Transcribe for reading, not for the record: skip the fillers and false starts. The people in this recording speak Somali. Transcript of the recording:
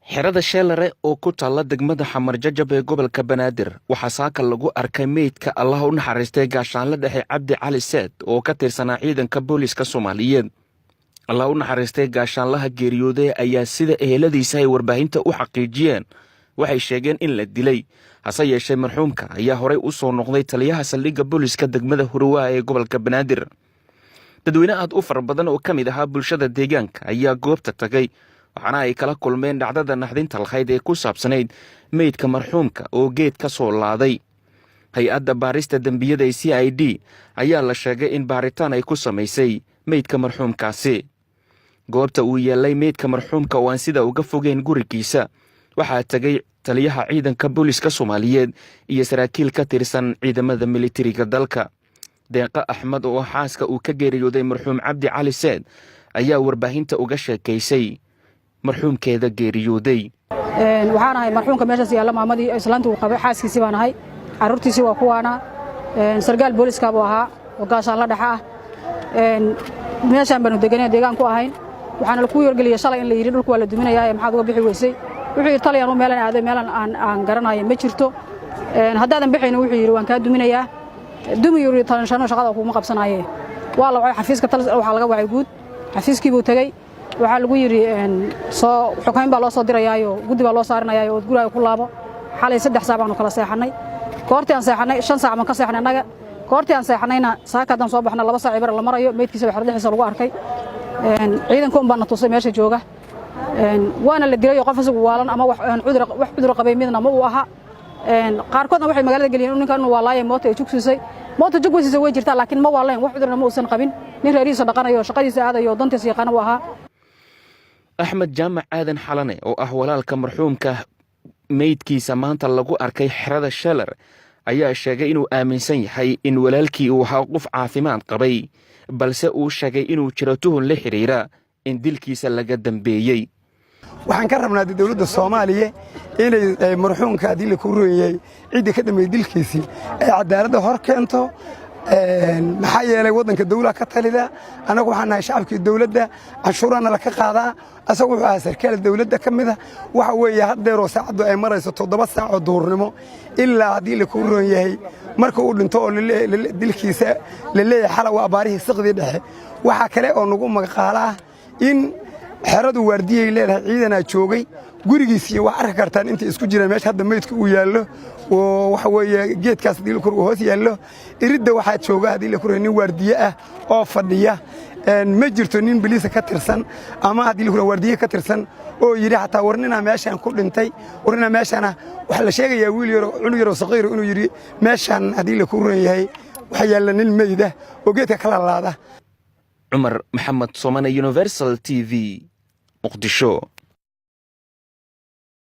xerada Sheelare oo ku taala degmada Xamarjajab ee gobolka Banaadir waxa saaka lagu arkay meydka Allah u naxariistay gaashaanle dhexe Cabdi Cali Saad oo ka tirsanaa ciidanka booliska Soomaaliyeed. Allah u naxariistay gaashaanlaha geeriyooday ayaa sida eheladiisa ay warbaahinta u xaqiijiyeen waxay sheegeen in la dilay, hase yeeshee marxuumka ayaa horey u soo noqday taliyaha saldhigga booliska degmada Huruwa ee gobolka Banaadir. dadweyne aad u fara badan oo ka mid ahaa bulshada deegaanka ayaa goobta tagay, waxaana ay kala kulmeen dhacdada naxdinta lahayd ee ku saabsanayd meydka marxuumka oo geed ka soo laaday. hay-adda baarista dembiyada ee CID ayaa la sheegay in baaritaan ay ku samaysay meydka marxuumkaasi. goobta uu yeelay meydka marxuumka oo aan sida uga fogeyn gurigiisa waxaa tagay taliyaha ciidanka booliska Soomaaliyeed iyo saraakiil ka tirsan ciidamada militariga dalka. deeqa Axmed oo xaaska uu ka geeriyooday marxuum Cabdi Cali Saad ayaa warbaahinta uga sheekaysay marxuumkeeda geeriyooday. waxaan ahay marxuumka meeshaas yaalla maamadii islaantu uu qabay xaaskiisii baan ahay, carruurtiisii waa kuwaana, sargaal booliska buu ahaa oo gaashaan la dhaxa ah. meeshaan baanu deganay deegaan ku ahayn, waxaana la ku yorgeliyay shalay in la yiri dhulku waa la duminayaa maxaad uga bixi weysay. wuxuu yiri taliyaan u meelan aaday meelan aan garanayo ma jirto, haddaadan bixin wuxuu yiri waan ka duminayaa. dumi yiri talanshano shaqada kuma qabsanaaye waa la wacay xafiiska waxa laga wacay guud, xafiiskii buu tagay, waxa lagu yiri soo xukumin baa loo soo dirayaayo guddi baa loo saarinayaayo oo guriga ku laabo. xalay 3 saac baan kala seexanay, koortii aan seexanay 5 saac baan ka seexanay anaga, koortii aan seexanayna saakadan soo baxna 2 saac bar la marayo meydkiisa wax dhexdiisa lagu arkay. ciidanku baan tusay meesha jooga, waana la dilay qof isagu waalan ama wax cudur qabay midna ma uu aha. qaarkoodna waxay magaalada galiyeen ninkan waa laayay mooto ay jugsiisay, mooto jugsiisay way jirtaa laakiin ma waaleen wax cudurna ma uusan qabin. nin reerihiisa dhaqanayo shaqadiisa aadayo dantiisa yaqaan u ahaa. Axmed Jaamac Aadan Xalane oo ah walaalka marxuumka meydkiisa maanta lagu arkay xerada Sheelare ayaa sheegay inuu aaminsan yahay in walaalkii uu ahaa qof caafimaad qabay, balse uu sheegay inuu jiro tuhun la xiriira in dilkiisa laga dambeeyay. waxaan ka rabnaa dawladda Soomaaliya inay marxuumka dil ku rooyay cid ka dambeeyay dilkiisii ay cadaaladda hor keento. maxaa yeelay wadanka dawladda ka talida, anagu waxaan nahay shacabkii dawladda, cashuurana la ka qaadaa. asagu wuxuu ahaa sarkaal dawladda ka mid ah, waxa weeye haddeeroo saacadu ay marayso 7 saac oo duhurnimo ilaa haddii la ku roon yahay marka uu dhinto oo dilkiisa la leeyahay xala waa abaarihii siqdii dhexe. waxa kale oo nagu magaqaalaa in xeradu waardiyay leedahay ciidana joogay gurigiisii wax arki kartaan inta isku jira meesha hadda meydku uu yaallo oo waxa weeye geedkaas dil ku hoos yaallo. iridda waxa jooga hadii la ku nin waardiye ah oo fadhiya, ma jirto nin biliisa ka tirsan ama hadii la ku waardiye ka tirsan oo yiri hataa warnina meeshan ku dhintay, warnina meeshana waxa la sheegayaa wiil yar cunug yar oo saqiir inuu yiri meeshan hadii la ku roon yahay waxa yaalla nin meeyda oo geedka kala laada. Umar Maxamed Somane, Universal TV, Muqdisho.